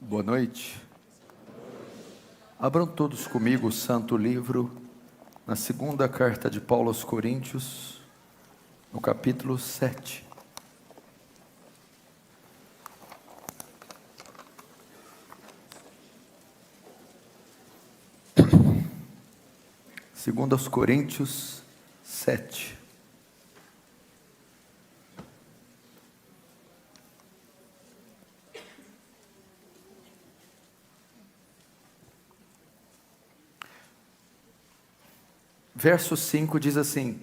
Boa noite. Abram todos comigo o Santo Livro, na segunda carta de Paulo aos Coríntios, no capítulo 7. Segunda aos Coríntios 7. Verso 5 diz assim: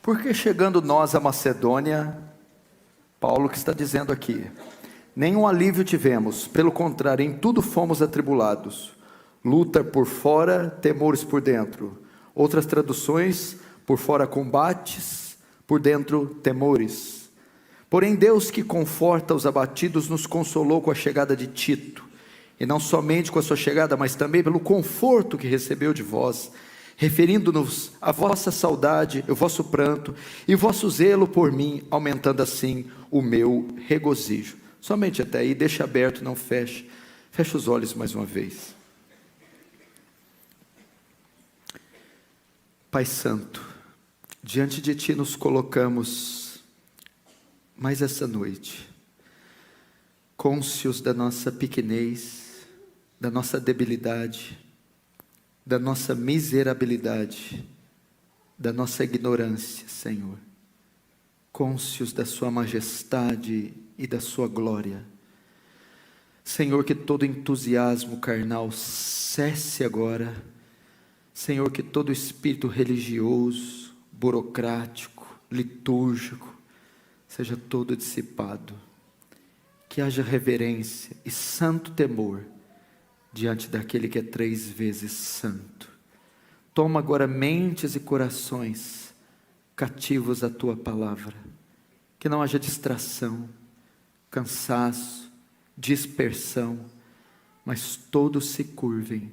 porque chegando nós à Macedônia, Paulo que está dizendo aqui, nenhum alívio tivemos, pelo contrário, em tudo fomos atribulados, luta por fora, temores por dentro. Outras traduções, por fora combates, por dentro temores. Porém Deus, que conforta os abatidos, nos consolou com a chegada de Tito, e não somente com a sua chegada, mas também pelo conforto que recebeu de vós, referindo-nos à vossa saudade, o vosso pranto e o vosso zelo por mim, aumentando assim o meu regozijo. Somente até aí, deixa aberto, não feche. Feche os olhos mais uma vez. Pai Santo, diante de Ti nos colocamos mais essa noite, cônscios da nossa pequenez, da nossa debilidade, da nossa miserabilidade, da nossa ignorância, Senhor, cônscios da Sua majestade e da Sua glória. Senhor, que todo entusiasmo carnal cesse agora. Senhor, que todo espírito religioso, burocrático, litúrgico, seja todo dissipado. Que haja reverência e santo temor diante daquele que é 3 vezes santo. Toma agora mentes e corações cativos à Tua palavra. Que não haja distração, cansaço, dispersão, mas todos se curvem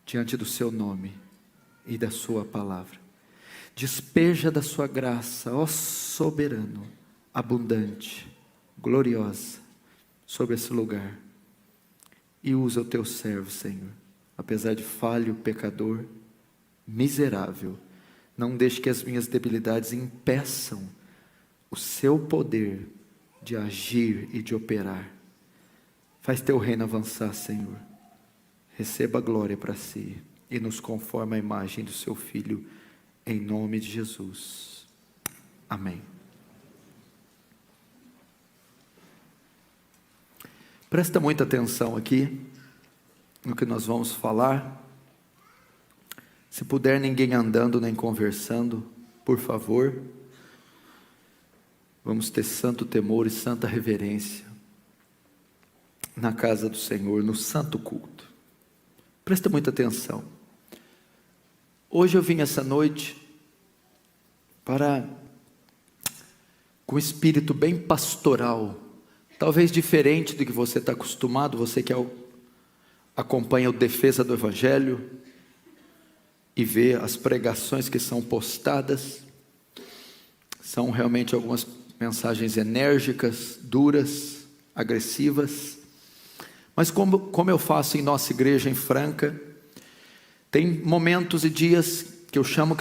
diante do Seu nome e da Sua palavra. Despeja da Sua graça, ó soberano, abundante, gloriosa, sobre esse lugar. E usa o Teu servo, Senhor, apesar de falho, pecador, miserável. Não deixe que as minhas debilidades impeçam o Seu poder de agir e de operar. Faz Teu reino avançar, Senhor. Receba a glória para Si e nos conforma à imagem do Seu Filho, em nome de Jesus. Amém. Presta muita atenção aqui no que nós vamos falar. Se puder, ninguém andando nem conversando, por favor. Vamos ter santo temor e santa reverência na casa do Senhor, no santo culto. Presta muita atenção. Hoje eu vim essa noite com um espírito bem pastoral, talvez diferente do que você está acostumado, você que acompanha o Defesa do Evangelho e vê as pregações que são postadas, são realmente algumas mensagens enérgicas, duras, agressivas, mas como eu faço em nossa igreja em Franca, tem momentos e dias que eu chamo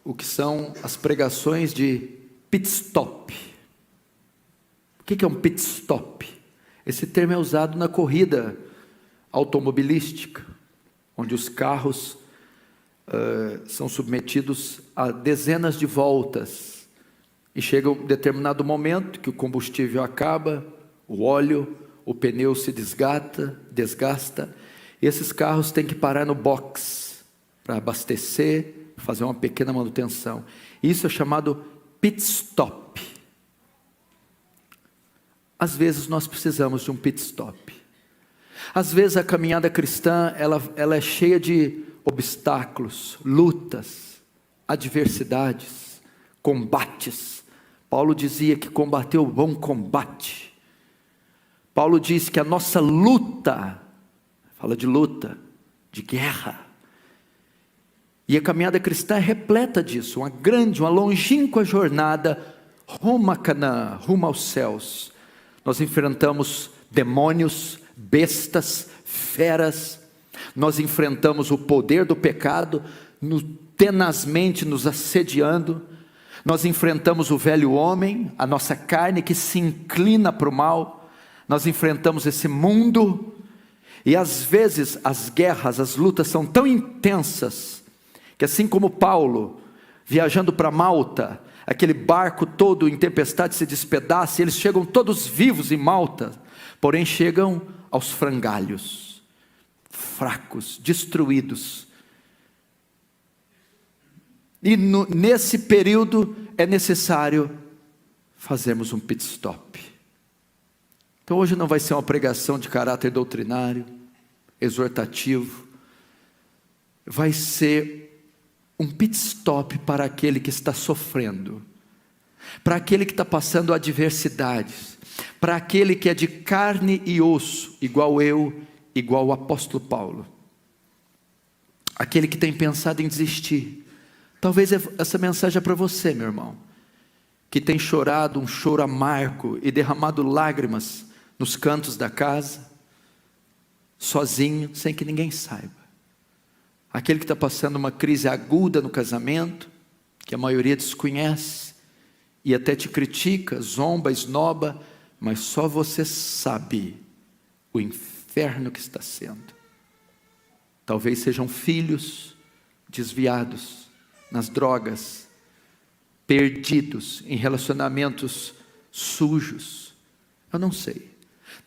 o que são as pregações de pit stop. O que é um pit stop? Esse termo é usado na corrida automobilística, onde os carros são submetidos a dezenas de voltas, e chega um determinado momento que o combustível acaba, o óleo, o pneu se desgasta, e esses carros têm que parar no box, para abastecer, fazer uma pequena manutenção. Isso é chamado pit stop. Às vezes nós precisamos de um pit stop. Às vezes a caminhada cristã, ela é cheia de obstáculos, lutas, adversidades, combates. Paulo dizia que combateu o bom combate. Paulo diz que a nossa luta, fala de luta, de guerra. E a caminhada cristã é repleta disso, uma longínqua jornada rumo a Canaã, rumo aos céus. Nós enfrentamos demônios, bestas, feras. Nós enfrentamos o poder do pecado, tenazmente nos assediando. Nós enfrentamos o velho homem, a nossa carne que se inclina para o mal. Nós enfrentamos esse mundo, e às vezes as guerras, as lutas são tão intensas, que assim como Paulo, viajando para Malta, aquele barco todo em tempestade se despedaça, e eles chegam todos vivos em Malta, porém chegam aos frangalhos, fracos, destruídos. E nesse período é necessário fazermos um pit stop. Então hoje não vai ser uma pregação de caráter doutrinário, exortativo, vai ser um pit stop para aquele que está sofrendo, para aquele que está passando adversidades, para aquele que é de carne e osso, igual eu, igual o apóstolo Paulo, aquele que tem pensado em desistir. Talvez essa mensagem é para você, meu irmão, que tem chorado um choro amargo e derramado lágrimas nos cantos da casa, sozinho, sem que ninguém saiba. Aquele que está passando uma crise aguda no casamento, que a maioria desconhece, e até te critica, zomba, esnoba, mas só você sabe o inferno que está sendo. Talvez sejam filhos desviados nas drogas, perdidos em relacionamentos sujos, eu não sei.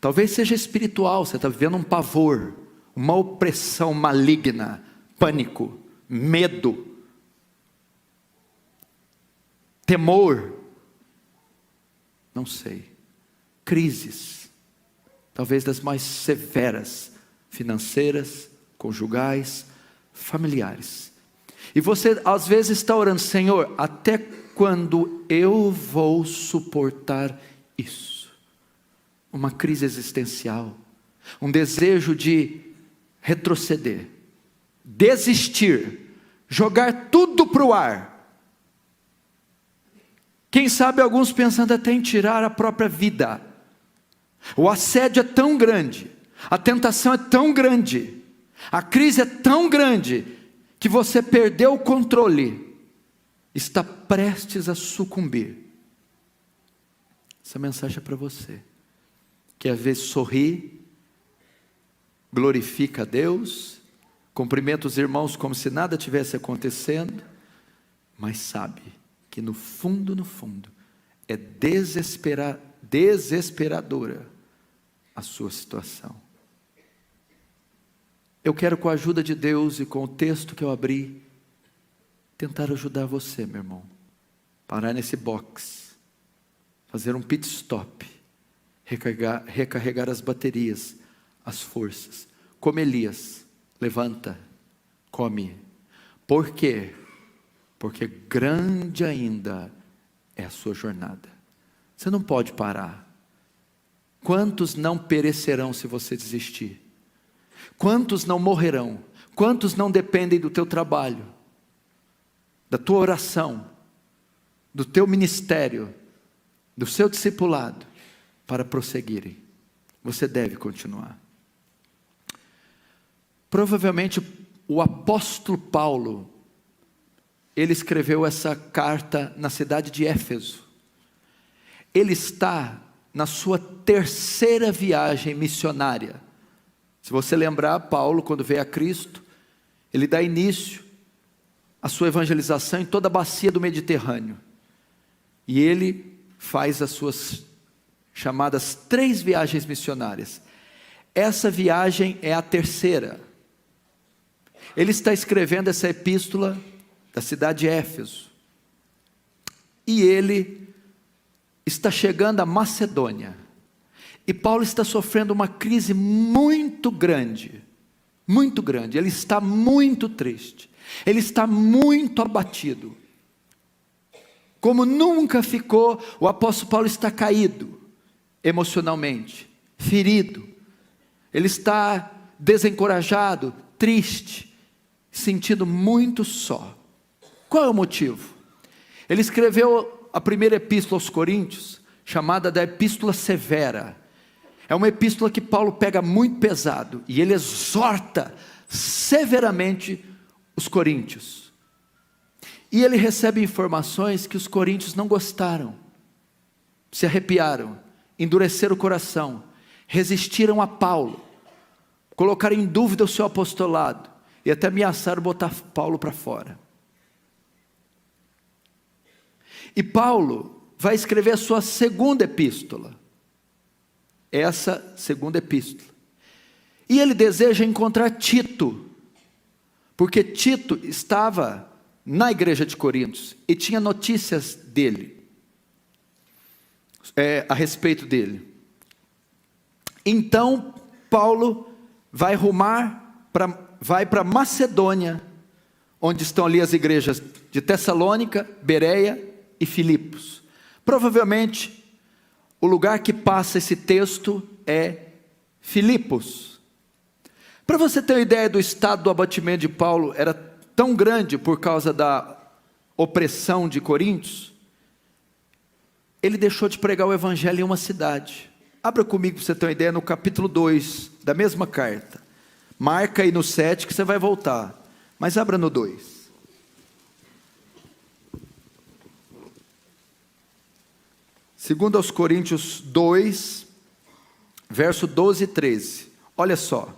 Talvez seja espiritual, você está vivendo um pavor, uma opressão maligna, pânico, medo, temor, não sei, crises, talvez das mais severas, financeiras, conjugais, familiares. E você às vezes está orando: Senhor, até quando eu vou suportar isso? Uma crise existencial, um desejo de retroceder, desistir, jogar tudo para o ar. Quem sabe alguns pensando até em tirar a própria vida. O assédio é tão grande, a tentação é tão grande, a crise é tão grande, que você perdeu o controle, está prestes a sucumbir. Essa mensagem é para você, que às vezes sorri, glorifica a Deus, cumprimenta os irmãos como se nada tivesse acontecendo, mas sabe que no fundo, é desesperadora a sua situação. Eu quero, com a ajuda de Deus e com o texto que eu abri, tentar ajudar você, meu irmão, parar nesse box, fazer um pit stop, recarregar as baterias, as forças, como Elias, levanta, come. Por quê? Porque grande ainda é a sua jornada. Você não pode parar. Quantos não perecerão se você desistir? Quantos não morrerão? Quantos não dependem do teu trabalho, da tua oração, do teu ministério, do seu discipulado, para prosseguirem? Você deve continuar. Provavelmente o apóstolo Paulo, ele escreveu essa carta na cidade de Éfeso. Ele está na sua terceira viagem missionária. Se você lembrar, Paulo, quando veio a Cristo, ele dá início à sua evangelização em toda a bacia do Mediterrâneo. E ele faz as suas chamadas 3 viagens missionárias. Essa viagem é a terceira. Ele está escrevendo essa epístola da cidade de Éfeso. E ele está chegando à Macedônia. E Paulo está sofrendo uma crise muito grande. Muito grande. Ele está muito triste. Ele está muito abatido. Como nunca ficou, o apóstolo Paulo está caído emocionalmente, ferido. Ele está desencorajado, triste, sentindo muito só. Qual é o motivo? Ele escreveu a primeira epístola aos Coríntios, chamada da Epístola Severa. É uma epístola que Paulo pega muito pesado, e ele exorta severamente os coríntios. E ele recebe informações que os coríntios não gostaram, se arrepiaram, endureceram o coração, resistiram a Paulo, colocaram em dúvida o seu apostolado, e até ameaçaram botar Paulo para fora. E Paulo vai escrever a sua segunda epístola, essa segunda epístola, e ele deseja encontrar Tito, porque Tito estava na igreja de Corinto, e tinha notícias dele, a respeito dele. Então Paulo vai para Macedônia, onde estão ali as igrejas de Tessalônica, Bereia e Filipos. Provavelmente o lugar que passa esse texto é Filipos. Para você ter uma ideia do estado do abatimento de Paulo, era tão grande por causa da opressão de Coríntios, ele deixou de pregar o evangelho em uma cidade. Abra comigo para você ter uma ideia no capítulo 2 da mesma carta. Marca aí no 7 que você vai voltar, mas abra no 2. Segundo aos Coríntios 2, verso 12 e 13. Olha só.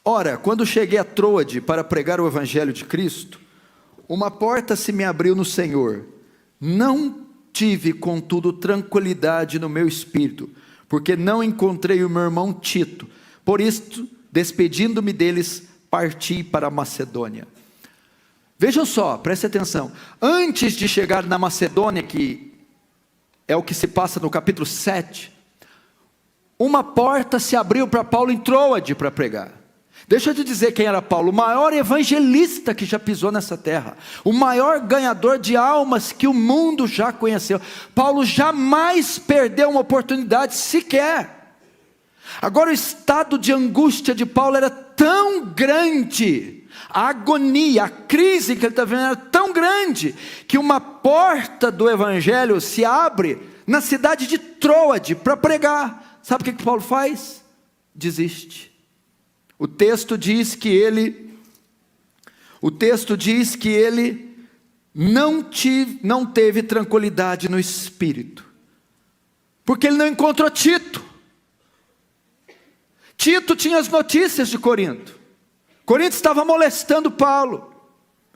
Ora, quando cheguei a Troade para pregar o evangelho de Cristo, uma porta se me abriu no Senhor. Não tive, contudo, tranquilidade no meu espírito, porque não encontrei o meu irmão Tito. Por isto, despedindo-me deles, parti para a Macedônia. Vejam só, preste atenção. Antes de chegar na Macedônia, que é o que se passa no capítulo 7, uma porta se abriu para Paulo em Troade para pregar. Deixa eu te dizer quem era Paulo: o maior evangelista que já pisou nessa terra, o maior ganhador de almas que o mundo já conheceu. Paulo jamais perdeu uma oportunidade sequer. Agora o estado de angústia de Paulo era tão grande, a agonia, a crise que ele está vivendo era tão grande, que uma porta do evangelho se abre na cidade de Troade para pregar. Sabe o que Paulo faz? Desiste. O texto diz que ele não teve tranquilidade no espírito, porque ele não encontrou Tito. Tito tinha as notícias de Corinto. Corinto estava molestando Paulo,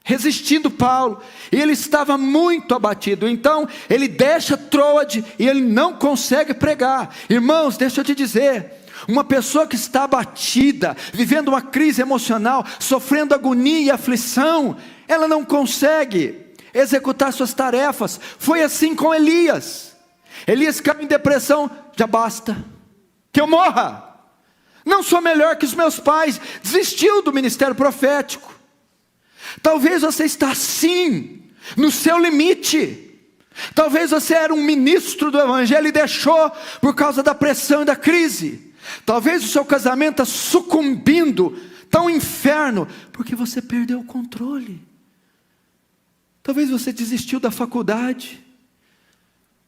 resistindo Paulo, e ele estava muito abatido. Então ele deixa Troade e ele não consegue pregar. Irmãos, deixa eu te dizer, uma pessoa que está abatida, vivendo uma crise emocional, sofrendo agonia e aflição, ela não consegue executar suas tarefas. Foi assim com Elias. Elias caiu em depressão. Já basta, que eu morra, não sou melhor que os meus pais. Desistiu do ministério profético. Talvez você está assim, no seu limite. Talvez você era um ministro do evangelho e deixou por causa da pressão e da crise. Talvez o seu casamento está sucumbindo, está um inferno, porque você perdeu o controle. Talvez você desistiu da faculdade,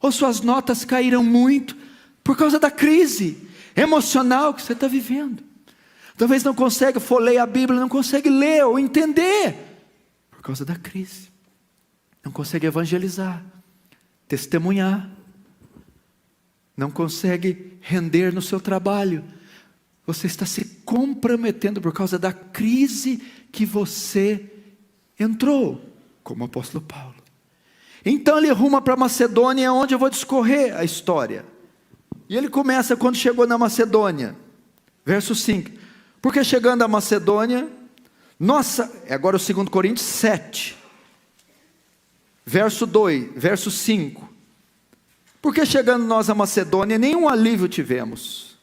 ou suas notas caíram muito, por causa da crise emocional que você está vivendo. Talvez não consegue folhear a Bíblia, não consegue ler ou entender, por causa da crise. Não consegue evangelizar, testemunhar, não consegue render no seu trabalho. Você está se comprometendo por causa da crise que você entrou, como o apóstolo Paulo. Então ele ruma para Macedônia, onde eu vou discorrer a história. E ele começa quando chegou na Macedônia, verso 5. Porque chegando à Macedônia, agora o 2 Coríntios 7, verso 5. Porque chegando nós à Macedônia, nenhum alívio tivemos.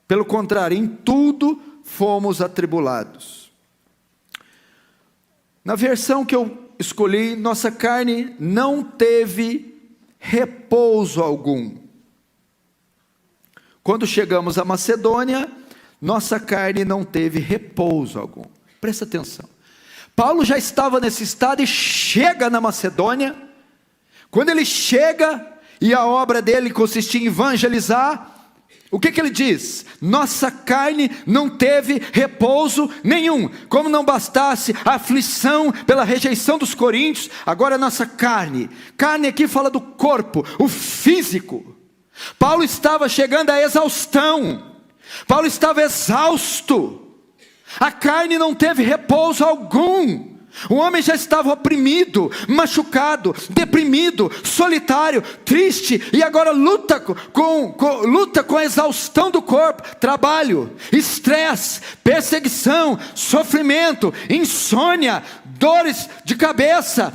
Pelo contrário, em tudo fomos atribulados. Na versão que eu escolhi, nossa carne não teve repouso algum. Quando chegamos à Macedônia, nossa carne não teve repouso algum. Presta atenção. Paulo já estava nesse estado e chega na Macedônia. Quando ele chega, e a obra dele consistia em evangelizar, O que ele diz? Nossa carne não teve repouso nenhum. Como não bastasse a aflição pela rejeição dos coríntios, agora a nossa carne. Carne aqui fala do corpo, o físico. Paulo estava chegando à exaustão. Paulo estava exausto. A carne não teve repouso algum. O homem já estava oprimido, machucado, deprimido, solitário, triste, e agora luta com a exaustão do corpo, trabalho, estresse, perseguição, sofrimento, insônia, dores de cabeça,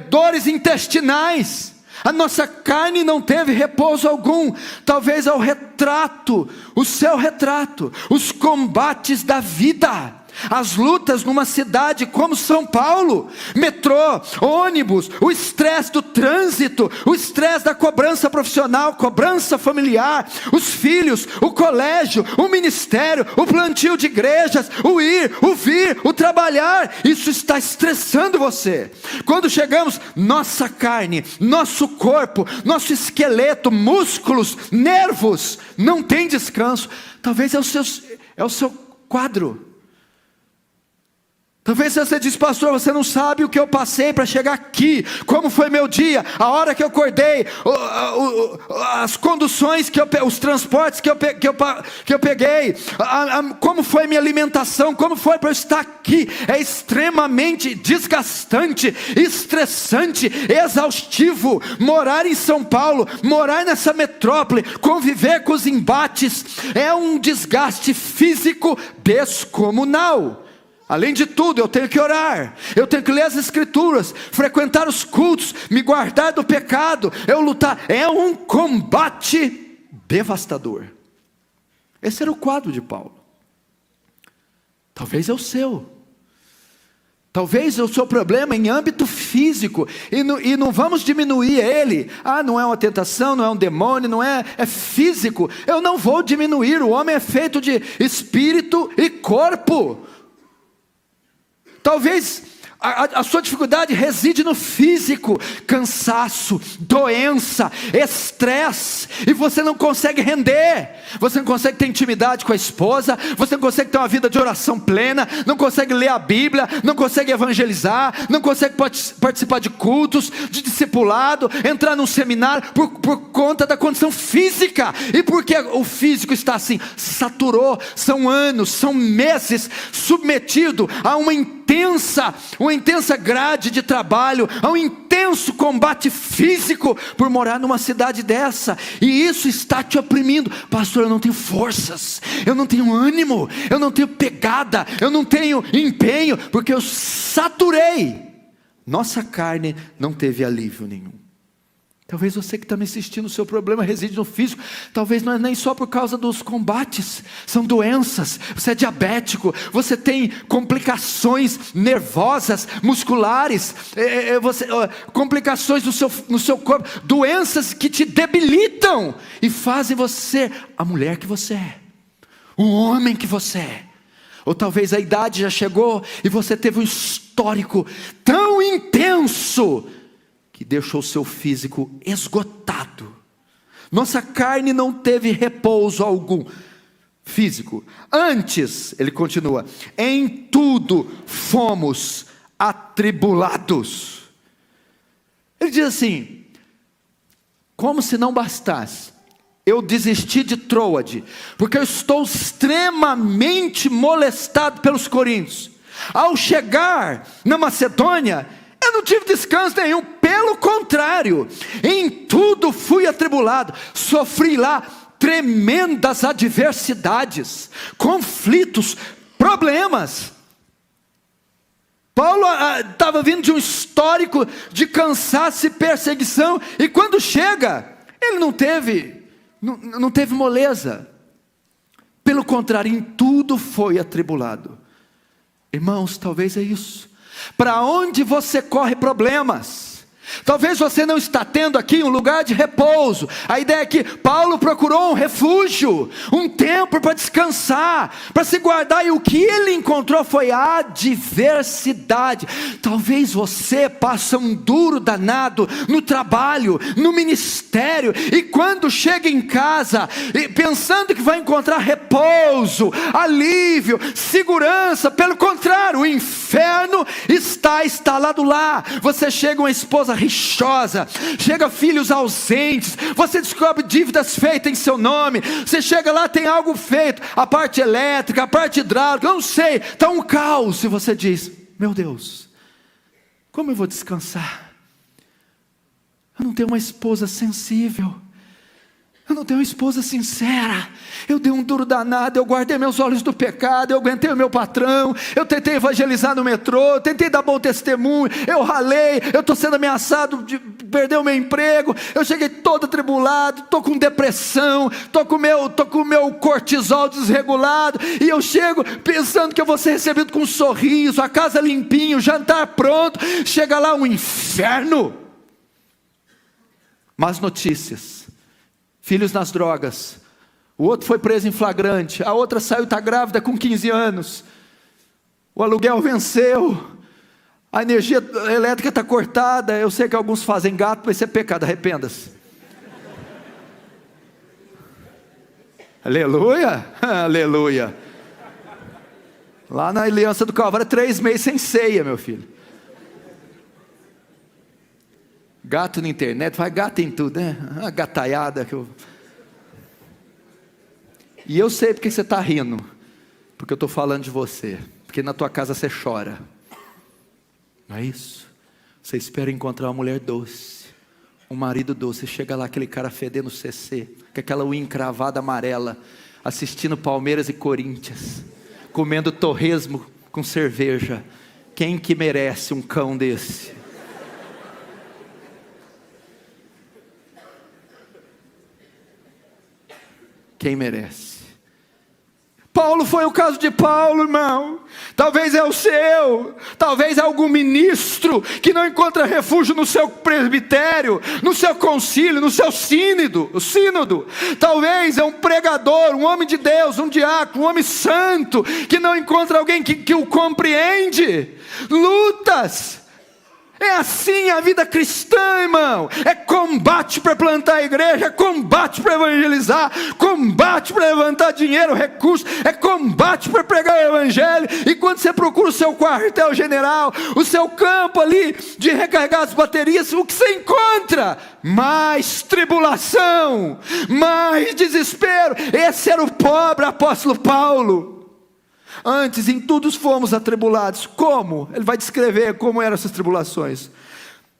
dores intestinais. A nossa carne não teve repouso algum. Talvez é o retrato, o seu retrato, os combates da vida. As lutas numa cidade como São Paulo, metrô, ônibus, o estresse do trânsito, o estresse da cobrança profissional, cobrança familiar, os filhos, o colégio, o ministério, o plantio de igrejas, o ir, o vir, o trabalhar, isso está estressando você. Quando chegamos, nossa carne, nosso corpo, nosso esqueleto, músculos, nervos, não tem descanso. Talvez é o seu quadro. Talvez você diz, pastor, você não sabe o que eu passei para chegar aqui, como foi meu dia, a hora que eu acordei, as conduções, os transportes que eu peguei, como foi minha alimentação, como foi para eu estar aqui. É extremamente desgastante, estressante, exaustivo, morar em São Paulo, morar nessa metrópole, conviver com os embates, é um desgaste físico descomunal. Além de tudo, eu tenho que orar, eu tenho que ler as escrituras, frequentar os cultos, me guardar do pecado, eu lutar. É um combate devastador. Esse era o quadro de Paulo. Talvez é o seu. Talvez o seu problema em âmbito físico, e não vamos diminuir ele. Não é uma tentação, não é um demônio, não é físico. Eu não vou diminuir, o homem é feito de espírito e corpo. Talvez a sua dificuldade reside no físico, cansaço, doença, estresse, e você não consegue render, você não consegue ter intimidade com a esposa, você não consegue ter uma vida de oração plena, não consegue ler a Bíblia, não consegue evangelizar, não consegue participar de cultos, de discipulado, entrar num seminário, por conta da condição física. E porque o físico está assim? Saturou, são anos, são meses, submetido a uma intensa grade de trabalho, a um intenso combate físico, por morar numa cidade dessa, e isso está te oprimindo. Pastor, eu não tenho forças, eu não tenho ânimo, eu não tenho pegada, eu não tenho empenho, porque eu saturei. Nossa carne não teve alívio nenhum. Talvez você que está me assistindo, o seu problema reside no físico. Talvez não é nem só por causa dos combates, são doenças. Você é diabético, você tem complicações nervosas, musculares, complicações no seu corpo, doenças que te debilitam e fazem você a mulher que você é, o homem que você é. Ou talvez a idade já chegou e você teve um histórico tão intenso que deixou o seu físico esgotado. Nossa carne não teve repouso algum físico. Antes, ele continua, em tudo fomos atribulados. Ele diz assim, como se não bastasse, eu desisti de Troade, porque eu estou extremamente molestado pelos coríntios. Ao chegar na Macedônia, eu não tive descanso nenhum, pelo contrário, em tudo fui atribulado, sofri lá tremendas adversidades, conflitos, problemas. Paulo estava vindo de um histórico de cansaço e perseguição, e quando chega, ele não teve moleza, pelo contrário, em tudo foi atribulado. Irmãos, talvez é isso. Para onde você corre problemas, Talvez você não está tendo aqui um lugar de repouso. A ideia é que Paulo procurou um refúgio, um templo para descansar, para se guardar, e o que ele encontrou foi a adversidade. Talvez você passe um duro danado no trabalho, no ministério, e quando chega em casa, pensando que vai encontrar repouso, alívio, segurança, pelo contrário, o inferno está instalado lá. Você chega uma esposa rixosa, chega filhos ausentes, você descobre dívidas feitas em seu nome, você chega lá, tem algo feito, a parte elétrica, a parte hidráulica, eu não sei, está um caos, e você diz: meu Deus, como eu vou descansar? Eu não tenho uma esposa sensível, eu não tenho uma esposa sincera, eu dei um duro danado, eu guardei meus olhos do pecado, eu aguentei o meu patrão, eu tentei evangelizar no metrô, eu tentei dar bom testemunho, eu ralei, eu estou sendo ameaçado de perder o meu emprego, eu cheguei todo atribulado, estou com depressão, estou com o meu cortisol desregulado, e eu chego pensando que eu vou ser recebido com um sorriso, a casa limpinha, o jantar pronto, chega lá um inferno. Más notícias: filhos nas drogas, o outro foi preso em flagrante, a outra saiu, está grávida com 15 anos, o aluguel venceu, a energia elétrica está cortada. Eu sei que alguns fazem gato, mas isso é pecado, arrependa-se. Aleluia, aleluia. Lá na Aliança do Calvário, 3 meses sem ceia, meu filho. Gato na internet, vai gato em tudo, né? Uma gataiada que eu... E eu sei porque você está rindo, porque eu estou falando de você, porque na tua casa você chora, não é isso? Você espera encontrar uma mulher doce, um marido doce, chega lá aquele cara fedendo CC, com aquela unha encravada amarela, assistindo Palmeiras e Corinthians, comendo torresmo com cerveja. Quem que merece um cão desse? Quem merece? Paulo foi o caso de Paulo, irmão. Talvez é o seu, talvez é algum ministro que não encontra refúgio no seu presbitério, no seu concílio, no seu sínodo. Talvez é um pregador, um homem de Deus, um diácono, um homem santo, que não encontra alguém que o compreende. Lutas. É assim a vida cristã, irmão. É combate para plantar a igreja, é combate para evangelizar, combate para levantar dinheiro, recursos, é combate para pregar o evangelho. E quando você procura o seu quartel general, o seu campo ali de recarregar as baterias, o que você encontra? Mais tribulação, mais desespero. Esse era o pobre apóstolo Paulo. Antes, em tudo fomos atribulados. Como? Ele vai descrever como eram essas tribulações.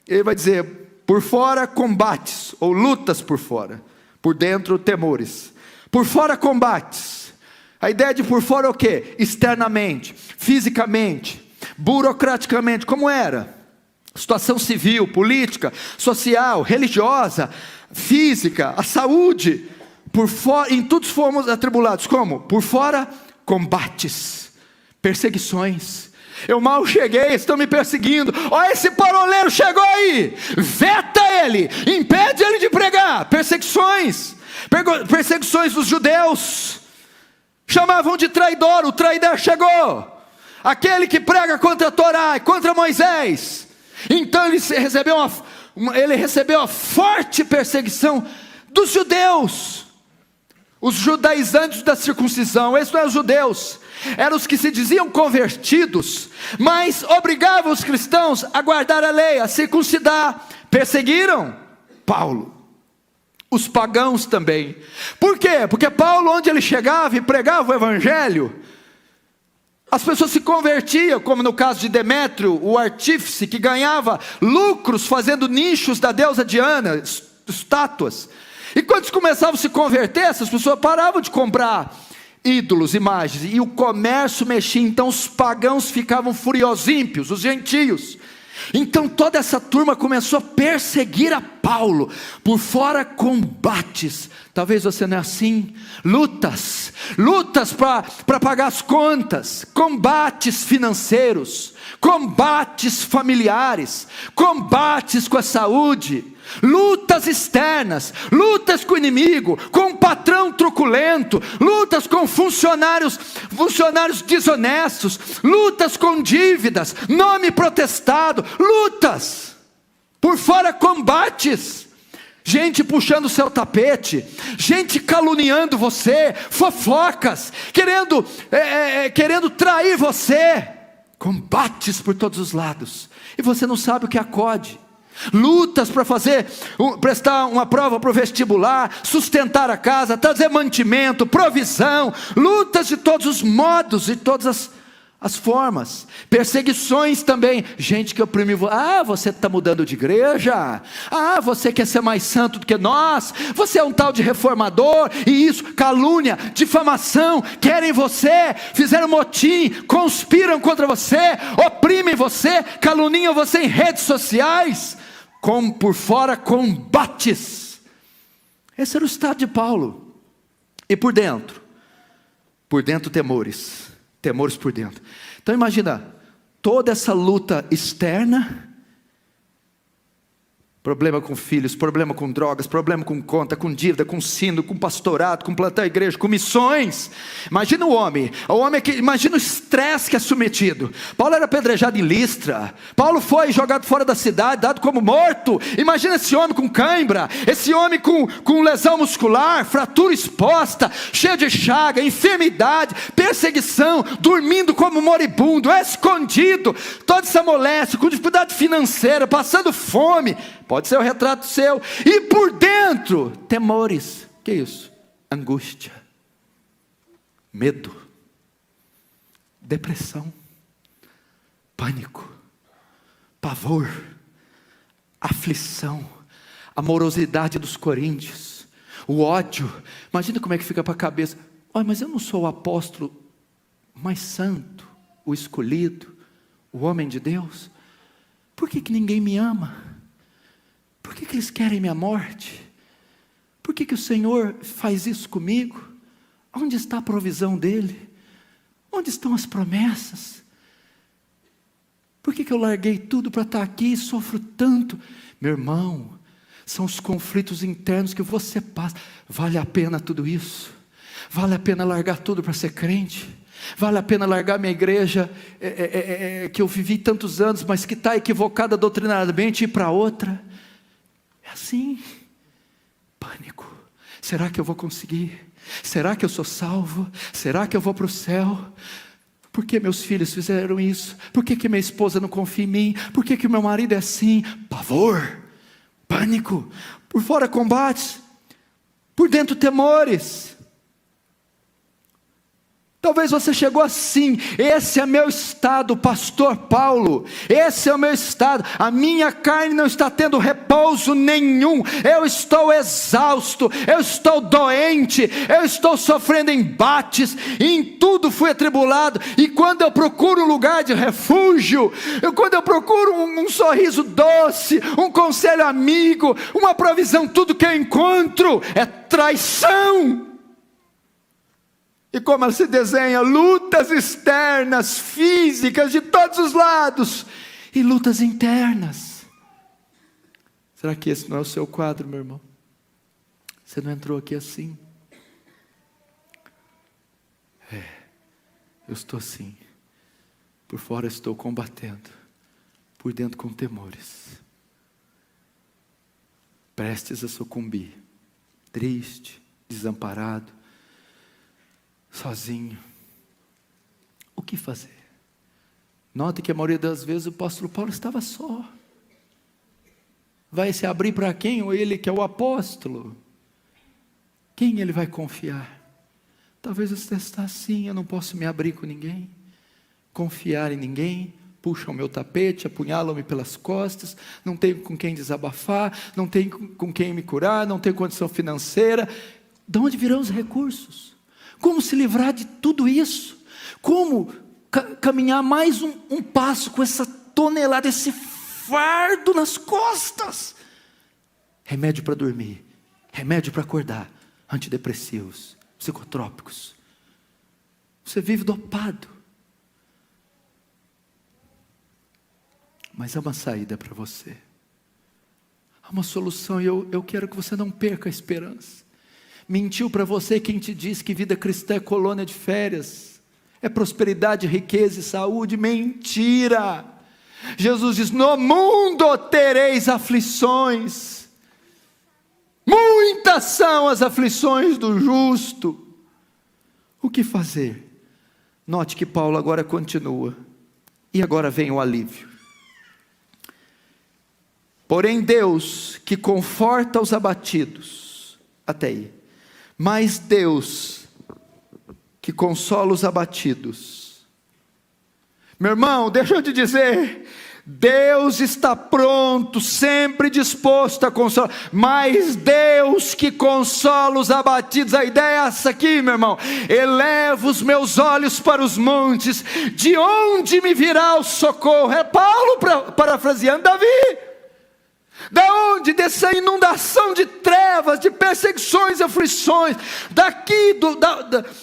Ele vai dizer: por fora combates, ou lutas por fora, por dentro temores. Por fora combates. A ideia de por fora é o quê? Externamente, fisicamente, burocraticamente. Como era? Situação civil, política, social, religiosa, física, a saúde. Por fora, em tudo fomos atribulados. Como? Por fora combates, perseguições. Eu mal cheguei, estão me perseguindo. Olha, esse paroleiro chegou aí, veta ele, impede ele de pregar. Perseguições dos judeus, chamavam de traidor. O traidor chegou, aquele que prega contra a Torá, contra Moisés. Então ele recebeu a forte perseguição dos judeus, os judaizantes da circuncisão. Esses não eram os judeus, eram os que se diziam convertidos, mas obrigavam os cristãos a guardar a lei, a circuncidar. Perseguiram Paulo. Os pagãos também. Por quê? Porque Paulo, onde ele chegava e pregava o evangelho, as pessoas se convertiam, como no caso de Demétrio, o artífice, que ganhava lucros fazendo nichos da deusa Diana, estátuas. E quando eles começavam a se converter, essas pessoas paravam de comprar ídolos, imagens, e o comércio mexia. Então os pagãos ficavam furiosos, ímpios, os gentios. Então toda essa turma começou a perseguir a Paulo. Por fora, combates. Talvez você não é assim. Lutas para pagar as contas, combates financeiros, combates familiares, combates com a saúde, lutas externas, lutas com o inimigo, com o patrão truculento, lutas com funcionários desonestos, lutas com dívidas, nome protestado, lutas. Por fora, combates. Gente puxando o seu tapete, gente caluniando você, fofocas, querendo trair você, combates por todos os lados, e você não sabe o que acode. Lutas para prestar uma prova para o vestibular, sustentar a casa, trazer mantimento, provisão, lutas de todos os modos, de todas as formas, perseguições também, gente que oprime, você está mudando de igreja, você quer ser mais santo do que nós, você é um tal de reformador, e isso, calúnia, difamação, querem você, fizeram motim, conspiram contra você, oprimem você, caluniam você em redes sociais, por fora combates. Esse era o estado de Paulo. E por dentro temores por dentro. Então imagina, toda essa luta externa, problema com filhos, problema com drogas, problema com conta, com dívida, com sino, com pastorado, com plantar igreja, com missões. Imagina o homem imagina o estresse que é submetido. Paulo era apedrejado em Listra, Paulo foi jogado fora da cidade, dado como morto. Imagina esse homem com cãibra, esse homem com lesão muscular, fratura exposta, cheio de chaga, enfermidade, perseguição, dormindo como moribundo, escondido, toda essa moléstia, com dificuldade financeira, passando fome. Pode ser o retrato seu. E por dentro, temores. Que isso? Angústia, medo, depressão, pânico, pavor, aflição, a morosidade dos coríntios, o ódio. Imagina como é que fica para a cabeça. Mas eu não sou o apóstolo mais santo, o escolhido, o homem de Deus. Por que ninguém me ama? Por que eles querem minha morte? Por que o Senhor faz isso comigo? Onde está a provisão dEle? Onde estão as promessas? Por que eu larguei tudo para estar aqui e sofro tanto? Meu irmão, são os conflitos internos que você passa. Vale a pena tudo isso? Vale a pena largar tudo para ser crente? Vale a pena largar minha igreja, que eu vivi tantos anos, mas que está equivocada doutrinariamente, e ir para outra? É assim, pânico. Será que eu vou conseguir? Será que eu sou salvo? Será que eu vou para o céu? Por que meus filhos fizeram isso? Por que minha esposa não confia em mim? Por que meu marido é assim? Pavor, pânico. Por fora combates, por dentro temores. Talvez você chegou assim, esse é meu estado, pastor Paulo, esse é o meu estado, a minha carne não está tendo repouso nenhum, eu estou exausto, eu estou doente, eu estou sofrendo embates, em tudo fui atribulado, e quando eu procuro um lugar de refúgio, quando eu procuro um sorriso doce, um conselho amigo, uma provisão, tudo que eu encontro é traição. E como ela se desenha, lutas externas, físicas, de todos os lados, e lutas internas. Será que esse não é o seu quadro, meu irmão? Você não entrou aqui assim? Eu estou assim. Por fora estou combatendo, por dentro com temores, prestes a sucumbir, triste, desamparado, sozinho. O que fazer? Note que a maioria das vezes o apóstolo Paulo estava só. Vai se abrir para quem? Ou ele que é o apóstolo? Quem ele vai confiar? Talvez você está assim, eu não posso me abrir com ninguém, confiar em ninguém, puxam o meu tapete, apunhalam-me pelas costas, não tenho com quem desabafar, não tenho com quem me curar, não tenho condição financeira. De onde virão os recursos? Como se livrar de tudo isso? Como caminhar mais um passo com essa tonelada, esse fardo nas costas. Remédio para dormir, remédio para acordar, antidepressivos, psicotrópicos. Você vive dopado. Mas há uma saída para você. Há uma solução e eu quero que você não perca a esperança. Mentiu para você quem te diz que vida cristã é colônia de férias, é prosperidade, riqueza e saúde. Mentira! Jesus diz: no mundo tereis aflições, muitas são as aflições do justo. O que fazer? Note que Paulo agora continua, e agora vem o alívio. Porém Deus que conforta os abatidos, até aí, mas Deus que consola os abatidos. Meu irmão, deixa eu te dizer, Deus está pronto, sempre disposto a consolar, mas Deus que consola os abatidos. A ideia é essa aqui, meu irmão: elevo os meus olhos para os montes, de onde me virá o socorro? É Paulo parafraseando Davi. Da onde? Dessa inundação de trevas, de perseguições e aflições, daqui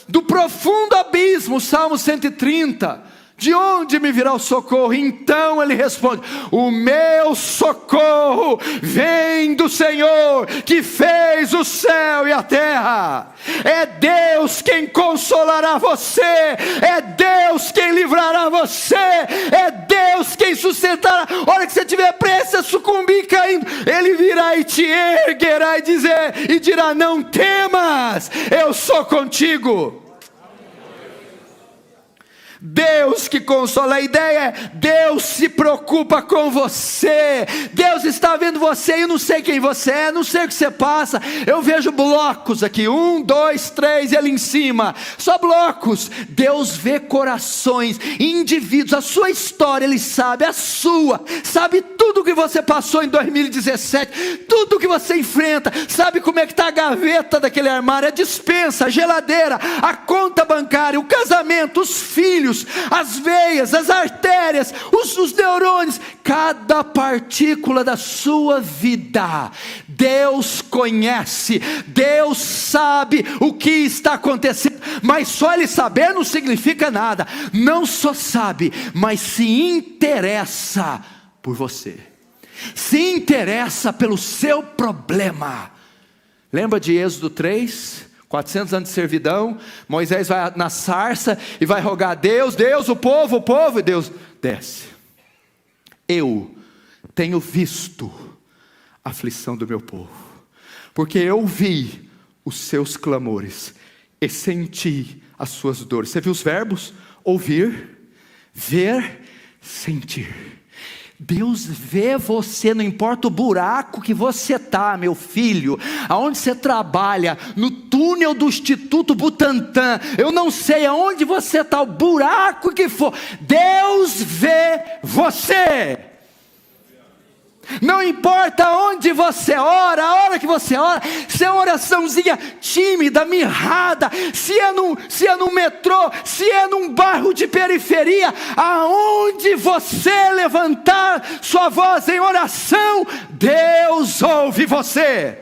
do profundo abismo, Salmo 130, de onde me virá o socorro? Então ele responde: o meu socorro vem do Senhor, que fez o céu e a terra. É Deus quem consolará você, é Deus quem livrará você, é Deus quem sustentará. A hora que você estiver prestes a sucumbir caindo, Ele virá e te erguerá e dirá: não temas, eu sou contigo. Deus que consola. A ideia é: Deus se preocupa com você. Deus está vendo você. Eu não sei quem você é, não sei o que você passa. Eu vejo blocos aqui, 1, 2, 3 e ali em cima, só blocos. Deus vê corações, indivíduos, a sua história Ele sabe, a sua, sabe tudo o que você passou em 2017, tudo o que você enfrenta, sabe como é que está a gaveta daquele armário, a despensa, a geladeira, a conta bancária, o casamento, os filhos, as veias, as artérias, os neurônios, cada partícula da sua vida. Deus conhece, Deus sabe o que está acontecendo, mas só Ele saber não significa nada. Não só sabe, mas se interessa por você, se interessa pelo seu problema. Lembra de Êxodo 3? 400 anos de servidão, Moisés vai na sarça e vai rogar a Deus: Deus, o povo, e Deus desce. Eu tenho visto a aflição do meu povo, porque eu vi os seus clamores e senti as suas dores. Você viu os verbos? Ouvir, ver, sentir. Deus vê você, não importa o buraco que você está, meu filho, aonde você trabalha, no túnel do Instituto Butantan, eu não sei aonde você está, o buraco que for, Deus vê você. Não importa onde você ora, a hora que você ora, se é uma oraçãozinha tímida, mirrada, se é no metrô, se é num bairro de periferia, aonde você levantar sua voz em oração, Deus ouve você.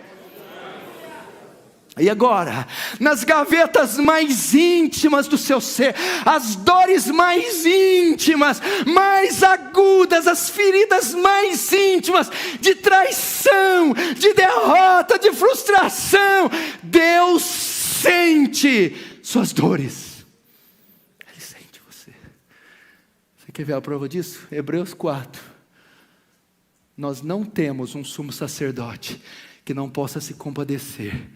E agora, nas gavetas mais íntimas do seu ser, as dores mais íntimas, mais agudas, as feridas mais íntimas, de traição, de derrota, de frustração, Deus sente suas dores. Ele sente você. Você quer ver a prova disso? Hebreus 4. Nós não temos um sumo sacerdote que não possa se compadecer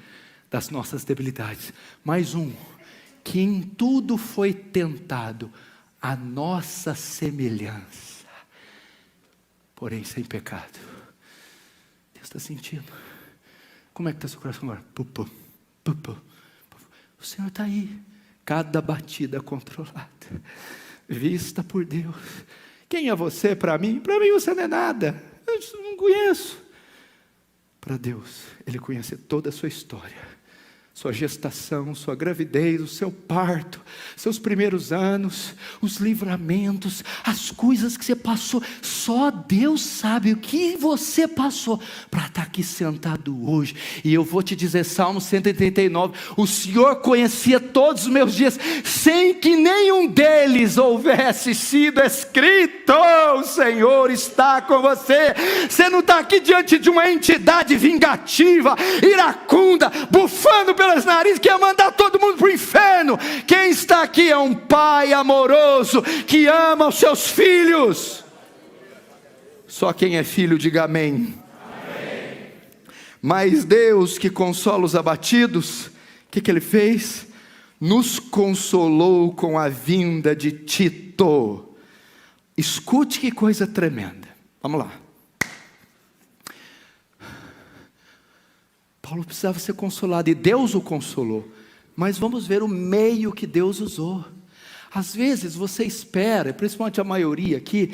das nossas debilidades, mais um que em tudo foi tentado a nossa semelhança, porém sem pecado. Deus está sentindo. Como é que está seu coração agora? Pupu, pupu, pupu. O Senhor está aí, cada batida controlada, vista por Deus. Quem é você para mim? Para mim você não é nada, eu não conheço. Para Deus, Ele conhece toda a sua história, sua gestação, sua gravidez, o seu parto, seus primeiros anos, os livramentos, as coisas que você passou. Só Deus sabe o que você passou para estar aqui sentado hoje. E eu vou te dizer, Salmo 139, o Senhor conhecia todos os meus dias, sem que nenhum deles houvesse sido escrito. O Senhor está com você. Você não está aqui diante de uma entidade vingativa, iracunda, bufando pelas narizes, que ia mandar todo mundo para o inferno. Quem está aqui é um pai amoroso, que ama os seus filhos. Só quem é filho, diga amém. Amém. Mas Deus, que consola os abatidos, o que Ele fez? Nos consolou com a vinda de Tito. Escute que coisa tremenda. Vamos lá. Paulo precisava ser consolado e Deus o consolou. Mas vamos ver o meio que Deus usou. Às vezes você espera, principalmente a maioria aqui,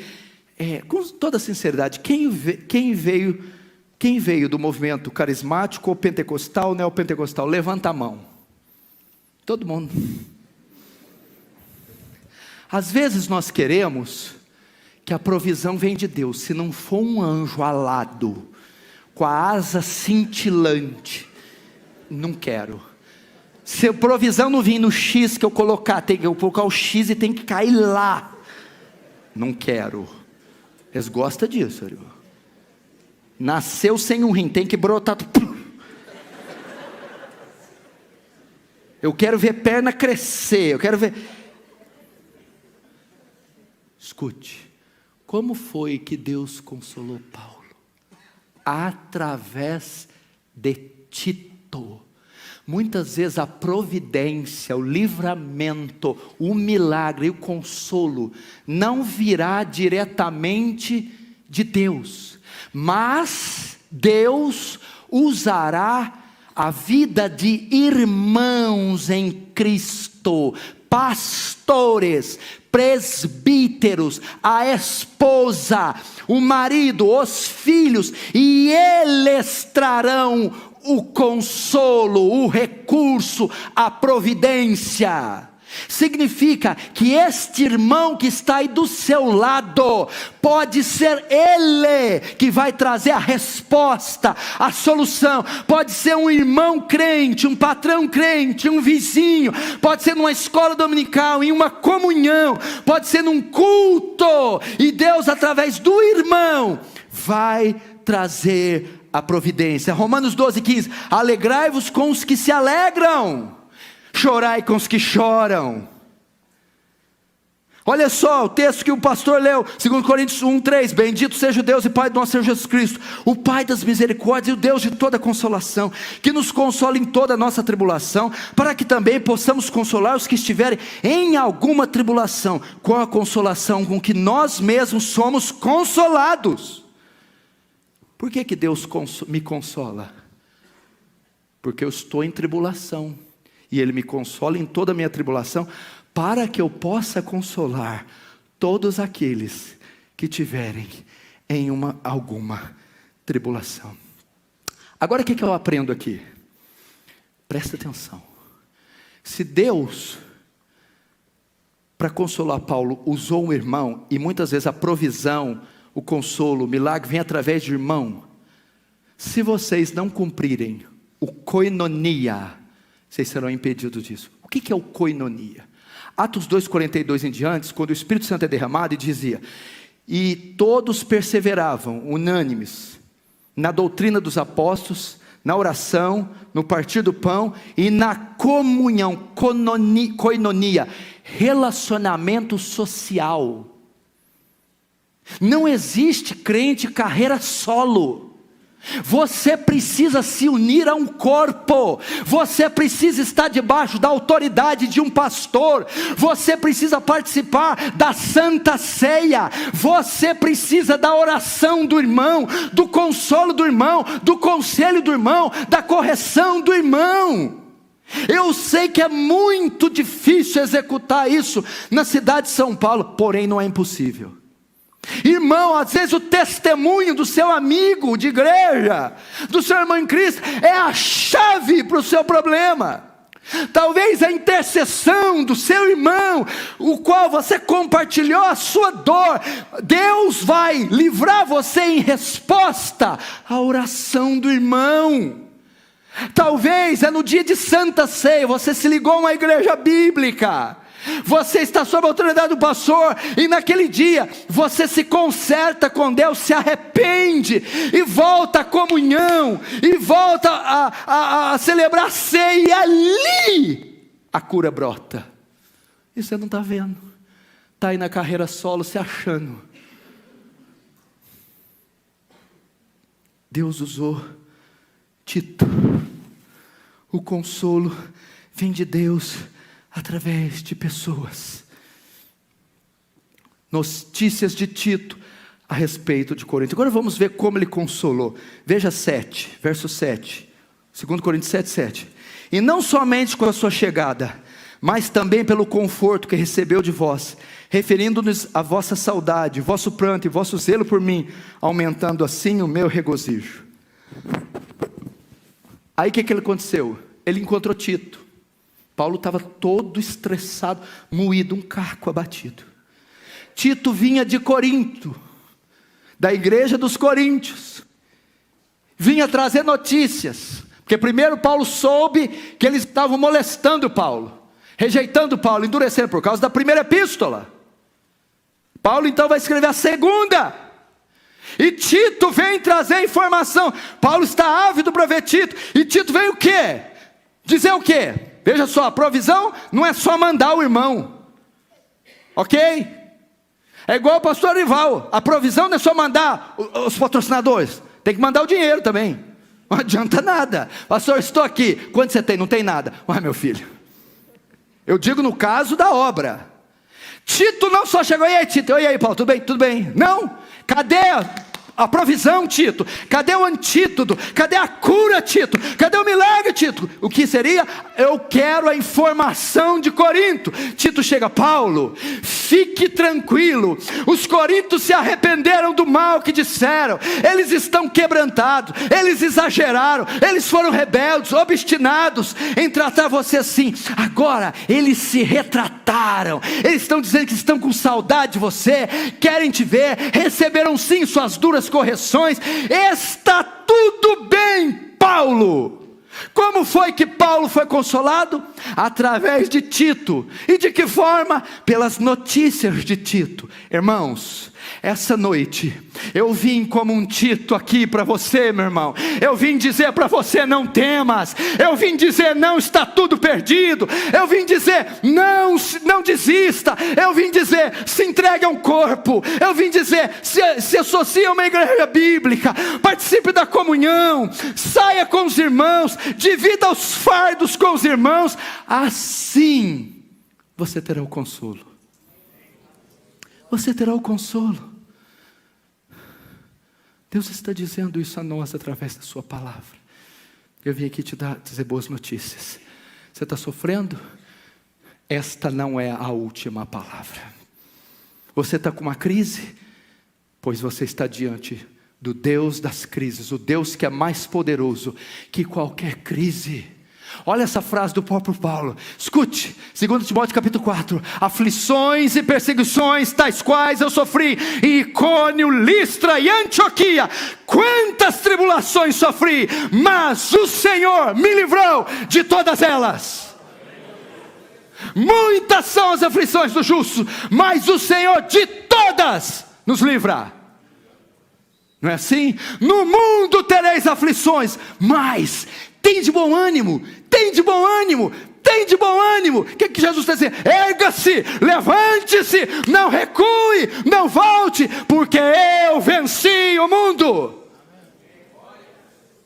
com toda sinceridade, quem veio do movimento carismático ou pentecostal, neopentecostal? Levanta a mão. Todo mundo. Às vezes nós queremos que a provisão vem de Deus. Se não for um anjo alado, com a asa cintilante, não quero. Se a provisão não vir no X que eu colocar, eu colocar o X e tem que cair lá, não quero. Eles gostam disso, irmão. Nasceu sem um rim, tem que brotar. Eu quero ver perna crescer, eu quero ver. Escute, como foi que Deus consolou Paulo? Através de Tito. Muitas vezes a providência, o livramento, o milagre e o consolo não virá diretamente de Deus, mas Deus usará a vida de irmãos em Cristo, pastores, presbíteros, a esposa, o marido, os filhos, e eles trarão o consolo, o recurso, a providência. Significa que este irmão que está aí do seu lado, pode ser ele que vai trazer a resposta, a solução. Pode ser um irmão crente, um patrão crente, um vizinho, pode ser numa escola dominical, em uma comunhão, pode ser num culto, e Deus através do irmão vai trazer a providência. Romanos 12:15, alegrai-vos com os que se alegram, chorai com os que choram. Olha só o texto que o pastor leu, 2 Coríntios 1:3, bendito seja o Deus e Pai do nosso Senhor Jesus Cristo, o Pai das misericórdias e o Deus de toda consolação, que nos consola em toda a nossa tribulação, para que também possamos consolar os que estiverem em alguma tribulação, com a consolação com que nós mesmos somos consolados. Por que Deus me consola? Porque eu estou em tribulação, e Ele me consola em toda a minha tribulação, para que eu possa consolar todos aqueles que tiverem em alguma tribulação. Agora o que eu aprendo aqui? Presta atenção. Se Deus, para consolar Paulo, usou um irmão, e muitas vezes a provisão, o consolo, o milagre vem através de irmão, se vocês não cumprirem o koinonia, vocês serão impedidos disso. O que é o koinonia? Atos 2:42 em diante, quando o Espírito Santo é derramado, e dizia, e todos perseveravam, unânimes, na doutrina dos apóstolos, na oração, no partir do pão, e na comunhão, koinonia, relacionamento social. Não existe crente carreira solo. Você precisa se unir a um corpo, você precisa estar debaixo da autoridade de um pastor, você precisa participar da Santa Ceia, você precisa da oração do irmão, do consolo do irmão, do conselho do irmão, da correção do irmão. Eu sei que é muito difícil executar isso na cidade de São Paulo, porém não é impossível. Irmão, às vezes o testemunho do seu amigo de igreja, do seu irmão em Cristo, é a chave para o seu problema. Talvez a intercessão do seu irmão, o qual você compartilhou a sua dor, Deus vai livrar você em resposta à oração do irmão. Talvez é no dia de Santa Ceia, você se ligou a uma igreja bíblica, você está sob a autoridade do pastor, e naquele dia você se conserta com Deus, se arrepende, e volta à comunhão, e volta a celebrar a ceia, e ali a cura brota. E você não está vendo, está aí na carreira solo se achando. Deus usou Tito. O consolo vem de Deus através de pessoas. Notícias de Tito a respeito de Corinto. Agora vamos ver como ele consolou. Veja 7, verso 7. 2 Coríntios 7, 7. E não somente com a sua chegada, mas também pelo conforto que recebeu de vós, referindo-nos a vossa saudade, vosso pranto e vosso zelo por mim, aumentando assim o meu regozijo. Aí o que aconteceu? Ele encontrou Tito. Paulo estava todo estressado, moído, um caco abatido. Tito vinha de Corinto, da igreja dos coríntios, vinha trazer notícias, porque primeiro Paulo soube que eles estavam molestando Paulo, rejeitando Paulo, endurecendo por causa da primeira epístola. Paulo então vai escrever a segunda, e Tito vem trazer informação. Paulo está ávido para ver Tito, e Tito vem o quê? Dizer o quê? Veja só, a provisão não é só mandar o irmão, ok? É igual o pastor Rival, a provisão não é só mandar os patrocinadores, tem que mandar o dinheiro também, não adianta nada. Pastor, estou aqui, quanto você tem? Não tem nada. Ué, meu filho, eu digo no caso da obra. Tito não só chegou, e aí Tito, e aí Paulo, tudo bem? Tudo bem? Não, cadê a provisão, Tito? Cadê o antídoto? Cadê a cura, Tito? Cadê o milagre, Tito? O que seria? Eu quero a informação de Corinto. Tito chega, Paulo, fique tranquilo, os coríntios se arrependeram do mal que disseram, eles estão quebrantados, eles exageraram, eles foram rebeldes, obstinados em tratar você assim. Agora eles se retrataram, eles estão dizendo que estão com saudade de você, querem te ver, receberam sim suas duras correções. Está tudo bem, Paulo. Como foi que Paulo foi consolado? Através de Tito. E de que forma? Pelas notícias de Tito. Irmãos, essa noite eu vim como um Tito aqui para você, meu irmão. Eu vim dizer para você, não temas. Eu vim dizer, não está tudo perdido. Eu vim dizer, não desista. Eu vim dizer, se entregue a um corpo. Eu vim dizer, se associe a uma igreja bíblica, participe da comunhão, saia com os irmãos, divida os fardos com os irmãos. Assim você terá o consolo. Você terá o consolo. Deus está dizendo isso a nós através da sua palavra. Eu vim aqui te dizer boas notícias. Você está sofrendo? Esta não é a última palavra. Você está com uma crise? Pois você está diante do Deus das crises, o Deus que é mais poderoso que qualquer crise. Olha essa frase do próprio Paulo, escute, 2 Timóteo capítulo 4, aflições e perseguições tais quais eu sofri em Icônio, Listra e Antioquia, quantas tribulações sofri, mas o Senhor me livrou de todas elas. Muitas são as aflições do justo, mas o Senhor de todas nos livra. Não é assim? No mundo tereis aflições, mas tem de bom ânimo, tem de bom ânimo, tem de bom ânimo. O que Jesus está dizendo? Erga-se, levante-se, não recue, não volte, porque eu venci o mundo.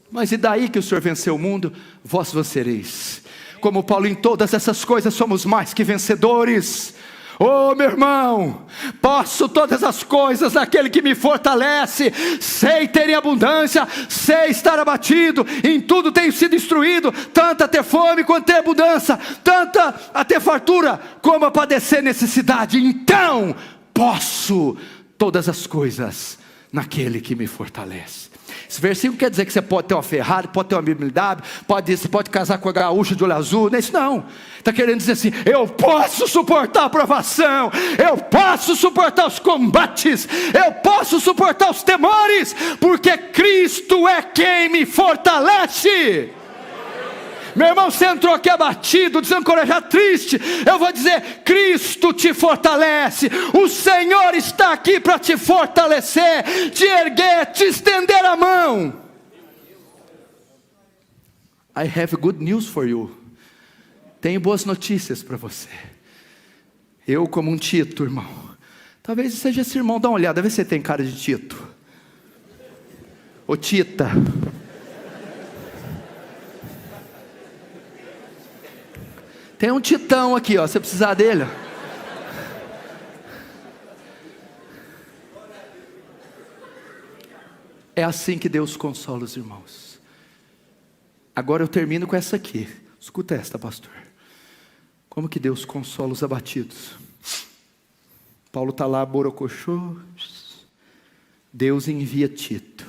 Mas e daí que o Senhor venceu o mundo? Vós vencereis. Como Paulo, em todas essas coisas somos mais que vencedores. Oh, meu irmão, posso todas as coisas naquele que me fortalece. Sei ter em abundância, sei estar abatido, em tudo tenho sido instruído, tanto a ter fome quanto a ter abundância, tanto a ter fartura como a padecer necessidade. Então posso todas as coisas naquele que me fortalece. Esse versículo quer dizer que você pode ter uma Ferrari, pode ter uma BMW, você pode casar com a gaúcha de olho azul, não é isso não. Está querendo dizer assim, eu posso suportar a provação, eu posso suportar os combates, eu posso suportar os temores, porque Cristo é quem me fortalece. Meu irmão, você entrou aqui abatido, desencorajado, triste, eu vou dizer, Cristo te fortalece, o Senhor está aqui para te fortalecer, te erguer, te estender a mão. I have good news for you. Tenho boas notícias para você. Eu como um Tito, irmão, talvez seja esse irmão, dá uma olhada, vê se você tem cara de Tito. Ô Tita. Tem um Titão aqui, ó, você precisar dele. É assim que Deus consola os irmãos. Agora eu termino com essa aqui. Escuta esta, pastor. Como que Deus consola os abatidos? Paulo está lá, borocochô. Deus envia Tito.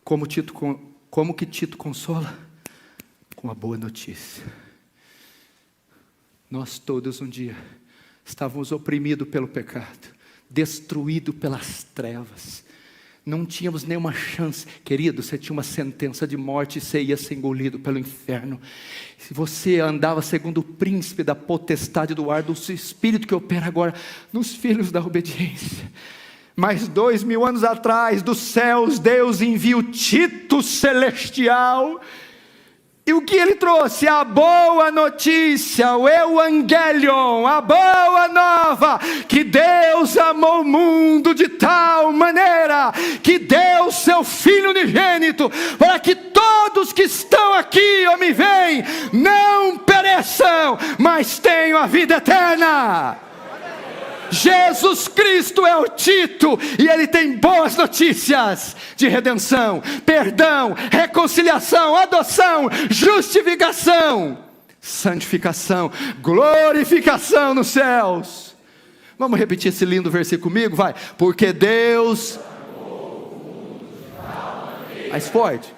Como que Tito consola? Com a boa notícia. Nós todos um dia estávamos oprimidos pelo pecado, destruídos pelas trevas, não tínhamos nenhuma chance. Querido, você tinha uma sentença de morte e você ia ser engolido pelo inferno. Se você andava segundo o príncipe da potestade do ar, do espírito que opera agora nos filhos da obediência. Mas 2000 anos atrás, dos céus, Deus envia o Tito celestial. E o que ele trouxe? A boa notícia, o Evangelion, a boa nova, que Deus amou o mundo de tal maneira, que deu seu Filho unigênito, para que todos que estão aqui ou me veem, não pereçam, mas tenham a vida eterna. Jesus Cristo é o Tito, e Ele tem boas notícias de redenção, perdão, reconciliação, adoção, justificação, santificação, glorificação nos céus. Vamos repetir esse lindo versículo comigo? Vai. Porque Deus... Mais forte.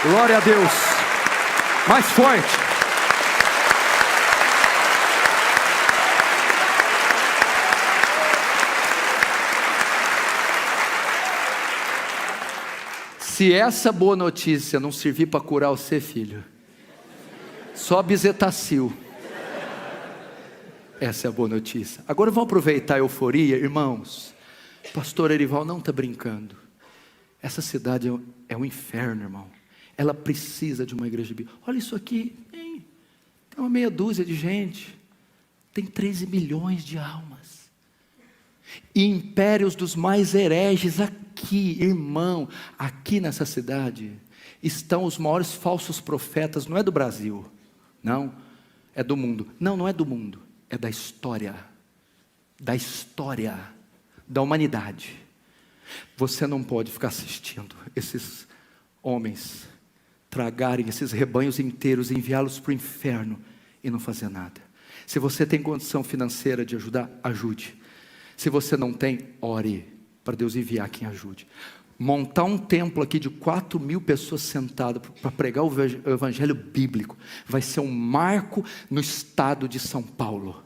Glória a Deus. Mais forte. Se essa boa notícia não servir para curar você, filho, só Bezetacil. Essa é a boa notícia. Agora vamos aproveitar a euforia, irmãos. Pastor Erival não está brincando. Essa cidade é um inferno, irmão. Ela precisa de uma igreja bíblica. Olha isso aqui, tem uma meia dúzia de gente, tem 13 milhões de almas, e impérios dos mais hereges aqui, irmão, aqui nessa cidade, estão os maiores falsos profetas, não é do Brasil, não, é do mundo, não é do mundo, é da história, da humanidade. Você não pode ficar assistindo esses homens tragarem esses rebanhos inteiros, enviá-los para o inferno e não fazer nada. Se você tem condição financeira de ajudar, ajude. Se você não tem, ore para Deus enviar quem ajude. Montar um templo aqui de 4.000 pessoas sentadas para pregar o evangelho bíblico vai ser um marco no estado de São Paulo.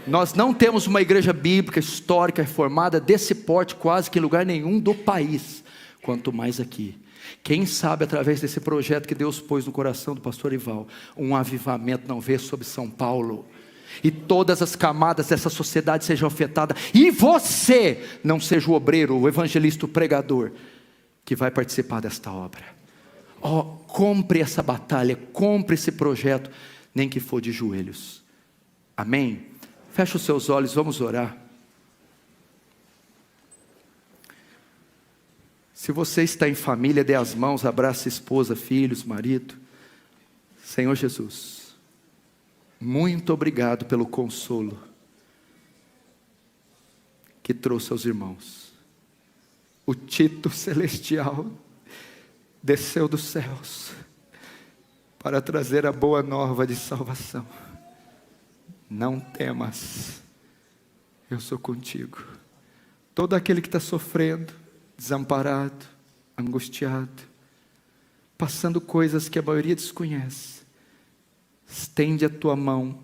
Nós não temos uma igreja bíblica histórica reformada desse porte quase que em lugar nenhum do país, quanto mais aqui. Quem sabe através desse projeto que Deus pôs no coração do pastor Ival, um avivamento não vê sobre São Paulo, e todas as camadas dessa sociedade sejam afetadas, e você não seja o obreiro, o evangelista, o pregador, que vai participar desta obra. Compre essa batalha, compre esse projeto, nem que for de joelhos. Amém? Feche os seus olhos, vamos orar. Se você está em família, dê as mãos, abrace a esposa, filhos, marido. Senhor Jesus, Muito obrigado pelo consolo que trouxe aos irmãos. O Tito celestial desceu dos céus para trazer a boa nova de salvação. Não temas, eu sou contigo. Todo aquele que está sofrendo, desamparado, angustiado, passando coisas que a maioria desconhece, estende a tua mão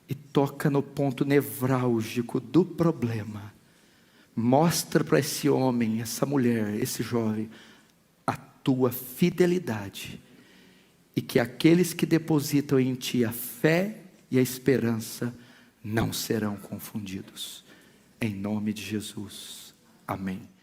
e toca no ponto nevrálgico do problema. Mostra para esse homem, essa mulher, esse jovem, a tua fidelidade. E que aqueles que depositam em ti a fé e a esperança não serão confundidos. Em nome de Jesus. Amém.